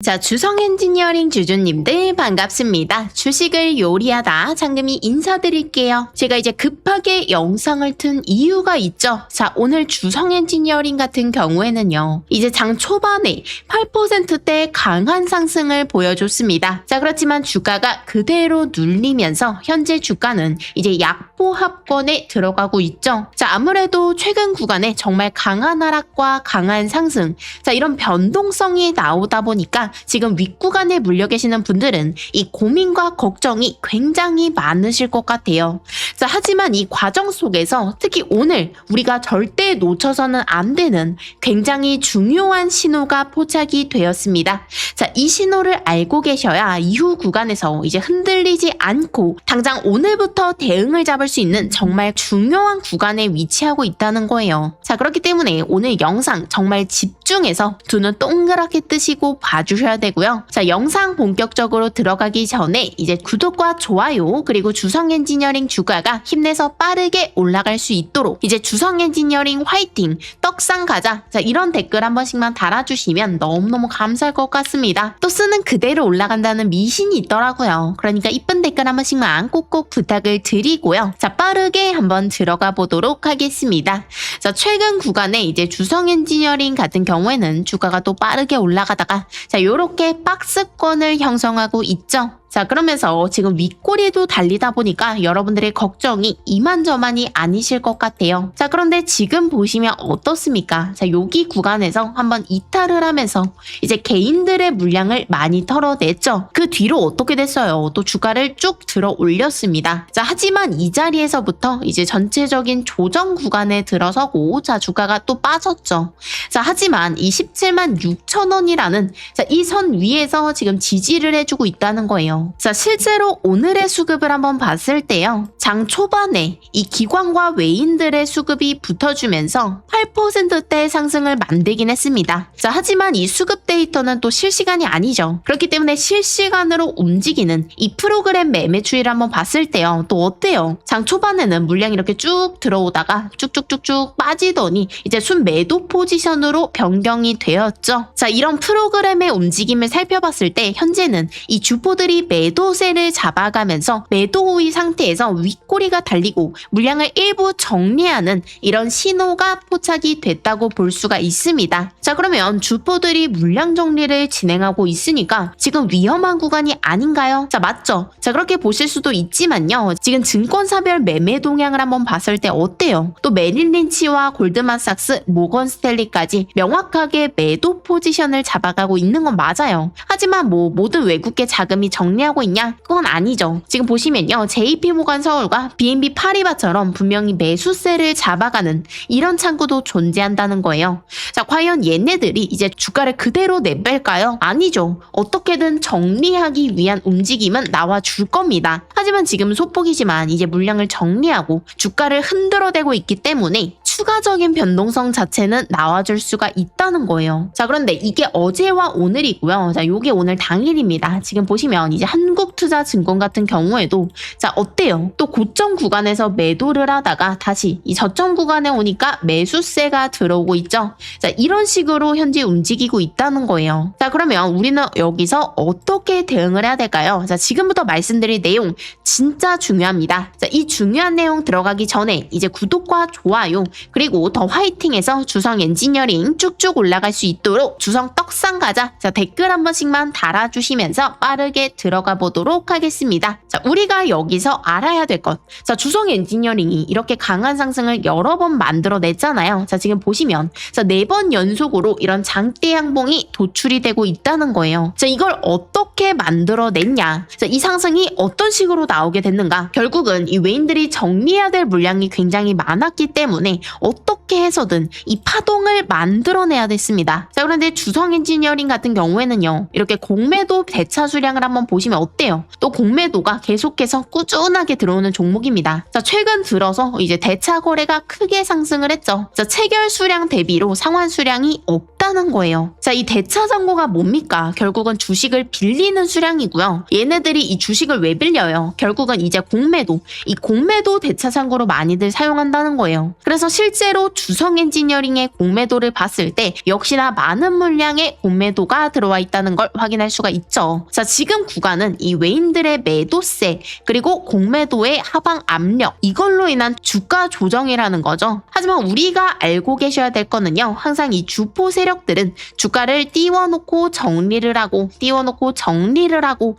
자, 주성 엔지니어링 주주님들 반갑습니다. 주식을 요리하다 장금이 인사드릴게요. 제가 이제 급하게 영상을 튼 이유가 있죠. 자, 오늘 주성 엔지니어링 같은 경우에는요. 이제 장 초반에 8%대 강한 상승을 보여줬습니다. 자, 그렇지만 주가가 그대로 눌리면서 현재 주가는 이제 약보합권에 들어가고 있죠. 자, 아무래도 최근 구간에 정말 강한 하락과 강한 상승, 자, 이런 변동성이 나오다 보니까 지금 윗구간에 물려 계시는 분들은 이 고민과 걱정이 굉장히 많으실 것 같아요. 자, 하지만 이 과정 속에서 특히 오늘 우리가 절대 놓쳐서는 안 되는 굉장히 중요한 신호가 포착이 되었습니다. 자, 이 신호를 알고 계셔야 이후 구간에서 이제 흔들리지 않고 당장 오늘부터 대응을 잡을 수 있는 정말 중요한 구간에 위치하고 있다는 거예요. 자, 그렇기 때문에 오늘 영상 정말 집중해서 두 눈 동그랗게 뜨시고 봐주셔야 되고요. 자, 영상 본격적으로 들어가기 전에 이제 구독과 좋아요 그리고 주성 엔지니어링 주가가 힘내서 빠르게 올라갈 수 있도록 이제 주성 엔지니어링 화이팅, 떡상 가자, 자, 이런 댓글 한 번씩만 달아주시면 너무너무 감사할 것 같습니다. 또 쓰는 그대로 올라간다는 미신이 있더라고요. 그러니까 이쁜 댓글 한 번씩만 꼭꼭 부탁을 드리고요. 자, 빠르게 한번 들어가 보도록 하겠습니다. 자, 최근 구간에 이제 주성 엔지니어링 같은 경우에는 주가가 또 빠르게 올라가다가 자, 요렇게 박스권을 형성하고 있죠. 자, 그러면서 지금 윗꼬리도 달리다 보니까 여러분들의 걱정이 이만저만이 아니실 것 같아요. 자, 그런데 지금 보시면 어떻습니까? 자, 여기 구간에서 한번 이탈을 하면서 이제 개인들의 물량을 많이 털어냈죠. 그 뒤로 어떻게 됐어요? 또 주가를 쭉 들어 올렸습니다. 자, 하지만 이 자리에서부터 이제 전체적인 조정 구간에 들어서고 자, 주가가 또 빠졌죠. 자, 하지만 이 17만 6천 원이라는 자, 이 선 위에서 지금 지지를 해주고 있다는 거예요. 자, 실제로 오늘의 수급을 한번 봤을 때요. 장 초반에 이 기관과 외인들의 수급이 붙어주면서 8%대 상승을 만들긴 했습니다. 자, 하지만 이 수급 데이터는 또 실시간이 아니죠. 그렇기 때문에 실시간으로 움직이는 이 프로그램 매매 추이를 한번 봤을 때요. 또 어때요? 장 초반에는 물량이 이렇게 쭉 들어오다가 쭉쭉쭉쭉 빠지더니 이제 순매도 포지션으로 변경이 되었죠. 자, 이런 프로그램의 움직임을 살펴봤을 때 현재는 이 주포들이 매도세를 잡아가면서 매도 호의 상태에서 윗꼬리가 달리고 물량을 일부 정리하는 이런 신호가 포착이 됐다고 볼 수가 있습니다. 자, 그러면 주포들이 물량 정리를 진행하고 있으니까 지금 위험한 구간이 아닌가요? 자, 맞죠? 자, 그렇게 보실 수도 있지만요. 지금 증권사별 매매 동향을 한번 봤을 때 어때요? 또 메릴 린치와 골드만삭스, 모건 스탠리까지 명확하게 매도 포지션을 잡아가고 있는 건 맞아요. 하지만 뭐 모든 외국계 자금이 정리하고 있냐? 그건 아니죠. 지금 보시면요. JP모간 서울과 BNP 파리바처럼 분명히 매수세를 잡아가는 이런 창구도 존재한다는 거예요. 자, 과연 얘네들이 이제 주가를 그대로 내뺄까요? 아니죠. 어떻게든 정리하기 위한 움직임은 나와줄 겁니다. 하지만 지금 소폭이지만 이제 물량을 정리하고 주가를 흔들어대고 있기 때문에 추가적인 변동성 자체는 나와줄 수가 있다는 거예요. 자, 그런데 이게 어제와 오늘이고요. 자, 요게 오늘 당일입니다. 지금 보시면 이제 한국투자증권 같은 경우에도 자, 어때요? 또 고점 구간에서 매도를 하다가 다시 이 저점 구간에 오니까 매수세가 들어오고 있죠. 자, 이런 식으로 현재 움직이고 있다는 거예요. 자, 그러면 우리는 여기서 어떻게 대응을 해야 될까요? 자, 지금부터 말씀드릴 내용 진짜 중요합니다. 자, 이 중요한 내용 들어가기 전에 이제 구독과 좋아요 그리고 더 화이팅해서 주성 엔지니어링 쭉쭉 올라갈 수 있도록 주성 떡상 가자. 자, 댓글 한 번씩만 달아주시면서 빠르게 들어가 보도록 하겠습니다. 자, 우리가 여기서 알아야 될 것. 자, 주성 엔지니어링이 이렇게 강한 상승을 여러 번 만들어냈잖아요. 자, 지금 보시면 자, 4번 연속으로 이런 장대 양봉이 도출이 되고 있다는 거예요. 자, 이걸 어떻게 만들어냈냐? 자, 이 상승이 어떤 식으로 나오게 됐는가? 결국은 이 외인들이 정리해야 될 물량이 굉장히 많았기 때문에 어떻게 해서든 이 파동을 만들어내야 됐습니다. 자, 그런데 주성 엔지니어링 같은 경우에는요. 이렇게 공매도 대차 수량을 한번 보시면 어때요? 또 공매도가 계속해서 꾸준하게 들어오는 종목입니다. 자, 최근 들어서 이제 대차 거래가 크게 상승을 했죠. 자, 체결 수량 대비로 상환 수량이 없다는 거예요. 자, 이 대차 잔고가 뭡니까? 결국은 주식을 빌리는 수량이고요. 얘네들이 이 주식을 왜 빌려요? 결국은 이제 공매도, 이 공매도 대차 잔고로 많이들 사용한다는 거예요. 그래서 실 실제로 주성 엔지니어링의 공매도를 봤을 때 역시나 많은 물량의 공매도가 들어와 있다는 걸 확인할 수가 있죠. 자, 지금 구간은 이 외인들의 매도세 그리고 공매도의 하방 압력 이걸로 인한 주가 조정이라는 거죠. 하지만 우리가 알고 계셔야 될 거는요. 항상 이 주포 세력들은 주가를 띄워놓고 정리를 하고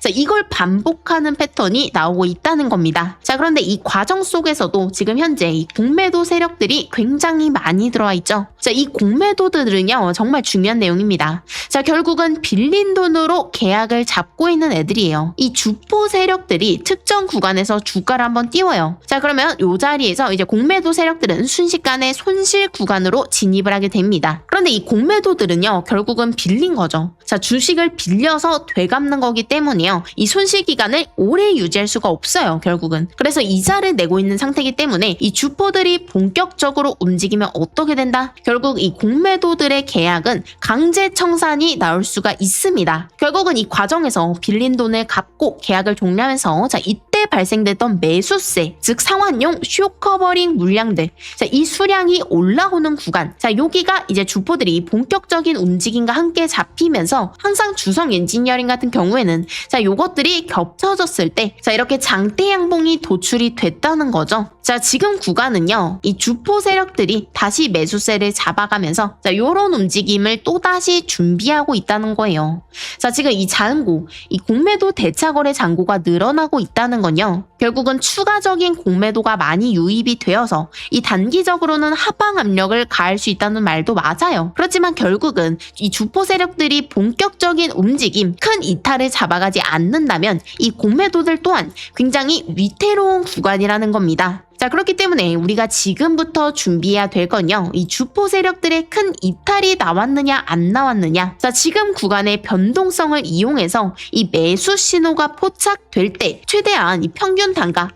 자, 이걸 반복하는 패턴이 나오고 있다는 겁니다. 자, 그런데 이 과정 속에서도 지금 현재 이 공매도 세력들이 굉장히 많이 들어와 있죠. 자, 이 공매도들은요 정말 중요한 내용입니다. 자, 결국은 빌린 돈으로 계약을 잡고 있는 애들이에요. 이 주포 세력들이 특정 구간에서 주가를 한번 띄워요. 자, 그러면 이 자리에서 이제 공매도 세력들은 순식간에 손실 구간으로 진입을 하게 됩니다. 그런데 이 공매도들은요 결국은 빌린 거죠. 자, 주식을 빌려서 되갚는 거기 때문에요. 이 손실 기간을 오래 유지할 수가 없어요. 결국은. 그래서 이자를 내고 있는 상태이기 때문에 이 주포들이 본격적으로 움직이면 어떻게 된다? 결국 이 공매도들의 계약은 강제 청산이 나올 수가 있습니다. 결국은 이 과정에서 빌린 돈을 갚고 계약을 종료하면서 자, 이때 발생됐던 매수세, 즉 상환용 쇼커버링 물량들, 자, 이 수량이 올라오는 구간, 자, 여기가 이제 주포들이 본격적인 움직임과 함께 잡히면서 항상 주성 엔지니어링 같은 경우에는 자, 요것들이 겹쳐졌을 때 자, 이렇게 장대 양봉이 도출이 됐다는 거죠. 자, 지금 구간은요 이 주포 세력들이 다시 매수세를 잡아가면서 자, 요런 움직임을 또다시 준비하고 있다는 거예요. 자, 지금 이 잔고, 이 공매도 대차거래 잔고가 늘어나고 있다는 건요 결국은 추가적인 공매도가 많이 유입이 되어서 이 단기적으로는 하방 압력을 가할 수 있다는 말도 맞아요. 그렇지만 결국은 이 주포 세력들이 본격적인 움직임, 큰 이탈을 잡아가지 않는다면 이 공매도들 또한 굉장히 위태로운 구간이라는 겁니다. 자, 그렇기 때문에 우리가 지금부터 준비해야 될 건요 이 주포 세력들의 큰 이탈이 나왔느냐 안 나왔느냐, 자, 지금 구간의 변동성을 이용해서 이 매수 신호가 포착될 때 최대한 이 평단가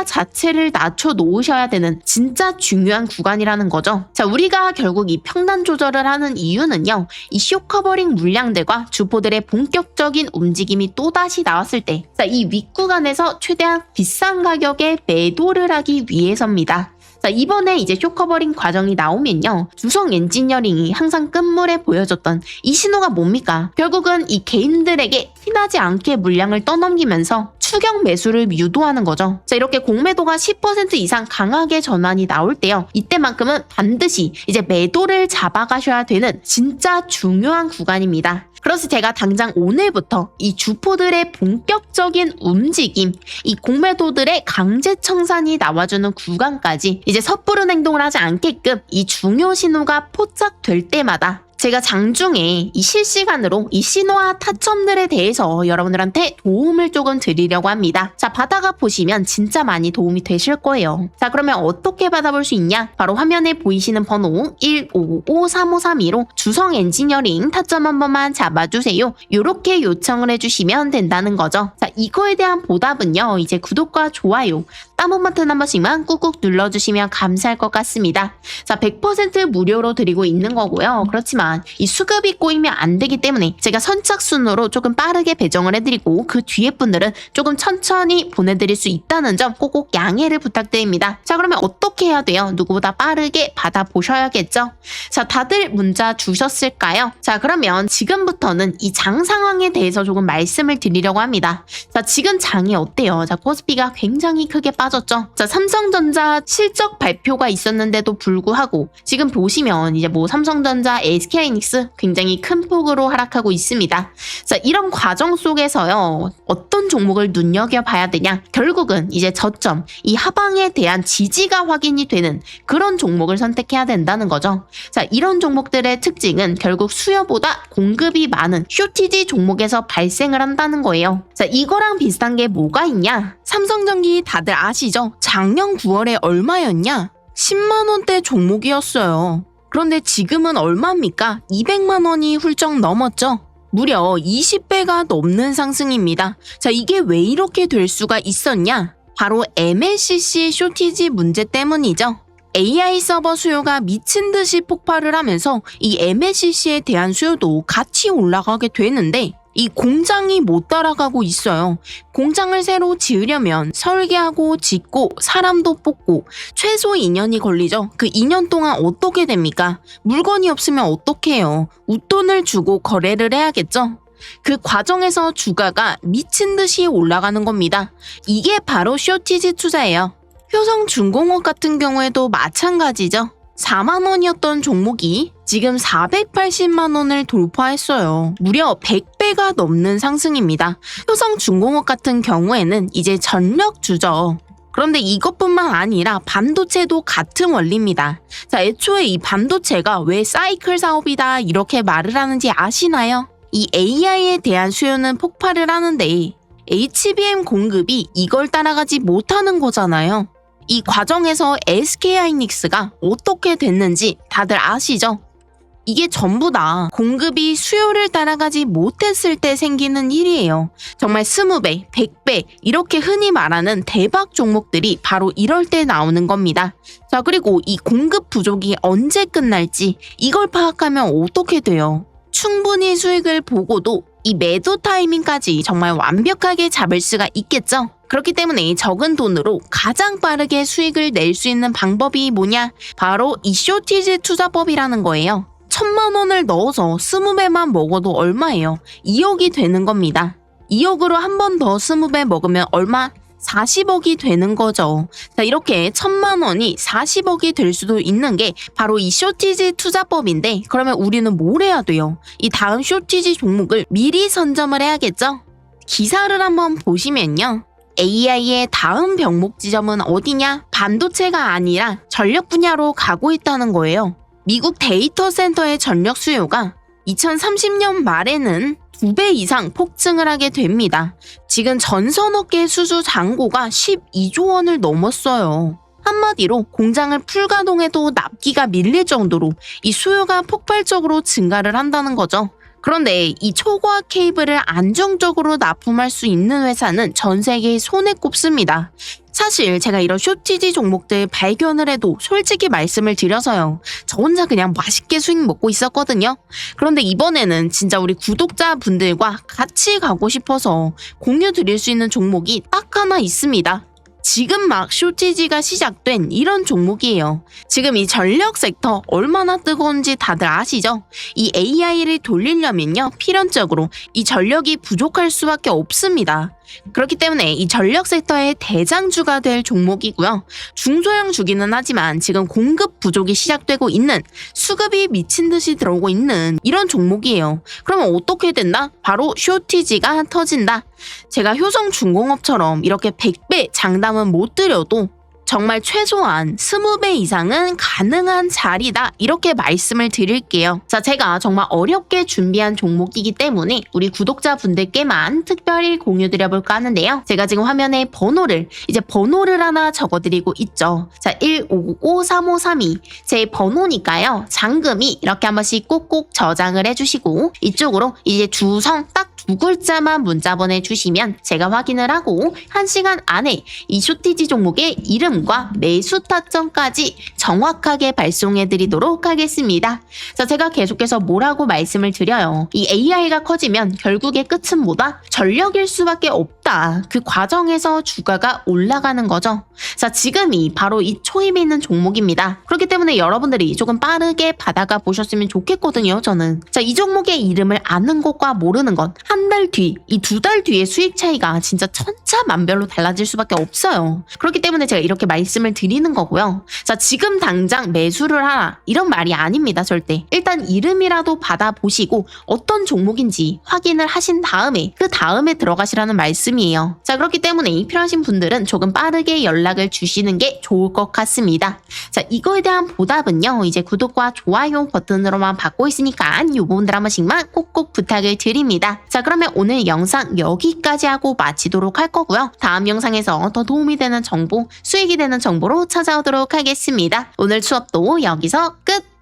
자체를 낮춰 놓으셔야 되는 진짜 중요한 구간이라는 거죠. 자, 우리가 결국 이 평단 조절을 하는 이유는요 이 쇼커버링 물량들과 주포들의 본격적인 움직임이 또다시 나왔을 때 자, 이 윗구간에서 최대한 비싼 가격에 매도를 하기 위해서입니다. 자, 이번에 이제 쇼커버링 과정이 나오면요 주성 엔지니어링이 항상 끝물에 보여줬던 이 신호가 뭡니까? 결국은 이 개인들에게 티나지 않게 물량을 떠넘기면서 추격 매수를 유도하는 거죠. 자, 이렇게 공매도가 10% 이상 강하게 전환이 나올 때요 이때만큼은 반드시 이제 매도를 잡아가셔야 되는 진짜 중요한 구간입니다. 그래서 제가 당장 오늘부터 이 주포들의 본격적인 움직임, 이 공매도들의 강제 청산이 나와주는 구간까지 이제 섣부른 행동을 하지 않게끔 이 중요 신호가 포착될 때마다 제가 장중에 이 실시간으로 이 신호와 타점들에 대해서 여러분들한테 도움을 조금 드리려고 합니다. 자, 받아가 보시면 진짜 많이 도움이 되실 거예요. 자, 그러면 어떻게 받아볼 수 있냐? 바로 화면에 보이시는 번호 1553532로 주성 엔지니어링 타점 한 번만 잡아주세요. 이렇게 요청을 해주시면 된다는 거죠. 자, 이거에 대한 보답은요 이제 구독과 좋아요, 따봉 버튼 한 번씩만 꾹꾹 눌러주시면 감사할 것 같습니다. 자, 100% 무료로 드리고 있는 거고요. 그렇지만 이 수급이 꼬이면 안 되기 때문에 제가 선착순으로 조금 빠르게 배정을 해드리고 그 뒤에 분들은 조금 천천히 보내드릴 수 있다는 점 꼭꼭 양해를 부탁드립니다. 자, 그러면 어떻게 해야 돼요? 누구보다 빠르게 받아보셔야겠죠? 자, 다들 문자 주셨을까요? 자, 그러면 지금부터는 이 장 상황에 대해서 조금 말씀을 드리려고 합니다. 자, 지금 장이 어때요? 자, 코스피가 굉장히 크게 빠졌죠? 자, 삼성전자 실적 발표가 있었는데도 불구하고 지금 보시면 이제 뭐 삼성전자, SK하이닉스 굉장히 큰 폭으로 하락하고 있습니다. 자, 이런 과정 속에서요 어떤 종목을 눈여겨봐야 되냐? 결국은 이제 저점, 이 하방에 대한 지지가 확인이 되는 그런 종목을 선택해야 된다는 거죠. 자, 이런 종목들의 특징은 결국 수요보다 공급이 많은 쇼티지 종목에서 발생을 한다는 거예요. 자, 이거랑 비슷한 게 뭐가 있냐? 삼성전기 다들 아시죠? 작년 9월에 얼마였냐? 10만원대 종목이었어요. 그런데 지금은 얼마입니까? 200만 원이 훌쩍 넘었죠? 무려 20배가 넘는 상승입니다. 자, 이게 왜 이렇게 될 수가 있었냐? 바로 MLCC 쇼티지 문제 때문이죠. AI 서버 수요가 미친 듯이 폭발을 하면서 이 MLCC에 대한 수요도 같이 올라가게 되는데 이 공장이 못 따라가고 있어요. 공장을 새로 지으려면 설계하고 짓고 사람도 뽑고 최소 2년이 걸리죠. 그 2년 동안 어떻게 됩니까? 물건이 없으면 어떡해요? 웃돈을 주고 거래를 해야겠죠? 그 과정에서 주가가 미친 듯이 올라가는 겁니다. 이게 바로 쇼티지 투자예요. 효성중공업 같은 경우에도 마찬가지죠. 4만 원이었던 종목이 지금 480만 원을 돌파했어요. 무려 100배가 넘는 상승입니다. 효성중공업 같은 경우에는 이제 전력주죠. 그런데 이것뿐만 아니라 반도체도 같은 원리입니다. 자, 애초에 이 반도체가 왜 사이클 사업이다 이렇게 말을 하는지 아시나요? 이 AI에 대한 수요는 폭발을 하는데 HBM 공급이 이걸 따라가지 못하는 거잖아요. 이 과정에서 SK하이닉스가 어떻게 됐는지 다들 아시죠? 이게 전부 다 공급이 수요를 따라가지 못했을 때 생기는 일이에요. 정말 20배, 100배 이렇게 흔히 말하는 대박 종목들이 바로 이럴 때 나오는 겁니다. 자, 그리고 이 공급 부족이 언제 끝날지 이걸 파악하면 어떻게 돼요? 충분히 수익을 보고도 이 매도 타이밍까지 정말 완벽하게 잡을 수가 있겠죠? 그렇기 때문에 적은 돈으로 가장 빠르게 수익을 낼 수 있는 방법이 뭐냐? 바로 이 쇼티지 투자법이라는 거예요. 1,000만 원을 넣어서 20배만 먹어도 얼마예요? 2억이 되는 겁니다. 2억으로 한 번 더 20배 먹으면 얼마? 40억이 되는 거죠. 자, 이렇게 1,000만 원이 40억이 될 수도 있는 게 바로 이 쇼티지 투자법인데, 그러면 우리는 뭘 해야 돼요? 이 다음 쇼티지 종목을 미리 선점을 해야겠죠? 기사를 한번 보시면요. AI의 다음 병목 지점은 어디냐? 반도체가 아니라 전력 분야로 가고 있다는 거예요. 미국 데이터 센터의 전력 수요가 2030년 말에는 2배 이상 폭증을 하게 됩니다. 지금 전선업계 수주 잔고가 12조 원을 넘었어요. 한마디로 공장을 풀가동해도 납기가 밀릴 정도로 이 수요가 폭발적으로 증가를 한다는 거죠. 그런데 이 초고화 케이블을 안정적으로 납품할 수 있는 회사는 전 세계에 손에 꼽습니다. 사실 제가 이런 쇼티지 종목들 발견을 해도 솔직히 말씀을 드려서요. 저 혼자 그냥 맛있게 수익 먹고 있었거든요. 그런데 이번에는 진짜 우리 구독자분들과 같이 가고 싶어서 공유 드릴 수 있는 종목이 딱 하나 있습니다. 지금 막 쇼티지가 시작된 이런 종목이에요. 지금 이 전력 섹터 얼마나 뜨거운지 다들 아시죠? 이 AI를 돌리려면요, 필연적으로 이 전력이 부족할 수밖에 없습니다. 그렇기 때문에 이 전력 섹터의 대장주가 될 종목이고요. 중소형 주기는 하지만 지금 공급 부족이 시작되고 있는, 수급이 미친 듯이 들어오고 있는 이런 종목이에요. 그러면 어떻게 된다? 바로 쇼티지가 터진다. 제가 효성중공업처럼 이렇게 100배 장담은 못 드려도 정말 최소한 20배 이상은 가능한 자리다, 이렇게 말씀을 드릴게요. 자, 제가 정말 어렵게 준비한 종목이기 때문에 우리 구독자분들께만 특별히 공유드려볼까 하는데요. 제가 지금 화면에 번호를 하나 적어드리고 있죠. 자, 15953532 제 번호니까요. 잔금이 이렇게 한 번씩 꼭꼭 저장을 해주시고 이쪽으로 이제 주성 딱 2글자만 문자 보내주시면 제가 확인을 하고 1시간 안에 이 쇼티지 종목의 이름과 매수 타점까지 정확하게 발송해드리도록 하겠습니다. 자, 제가 계속해서 뭐라고 말씀을 드려요. 이 AI가 커지면 결국의 끝은 뭐다? 전력일 수밖에 없다. 그 과정에서 주가가 올라가는 거죠. 자, 지금이 바로 이 초입에 있는 종목입니다. 그렇기 때문에 여러분들이 조금 빠르게 받아가 보셨으면 좋겠거든요, 저는. 자, 이 종목의 이름을 아는 것과 모르는 것, 한 달 뒤, 이 2달 뒤의 수익 차이가 진짜 천차만별로 달라질 수밖에 없어요. 그렇기 때문에 제가 이렇게 말씀을 드리는 거고요. 자, 지금 당장 매수를 하라, 이런 말이 아닙니다, 절대. 일단 이름이라도 받아보시고 어떤 종목인지 확인을 하신 다음에 그 다음에 들어가시라는 말씀이에요. 자, 그렇기 때문에 필요하신 분들은 조금 빠르게 연락을 주시는 게 좋을 것 같습니다. 자, 이거에 대한 보답은요, 이제 구독과 좋아요 버튼으로만 받고 있으니까 이 부분들 한 번씩만 꼭꼭 부탁을 드립니다. 자, 그러면 오늘 영상 여기까지 하고 마치도록 할 거고요. 다음 영상에서 더 도움이 되는 정보, 수익이 되는 정보로 찾아오도록 하겠습니다. 오늘 수업도 여기서 끝!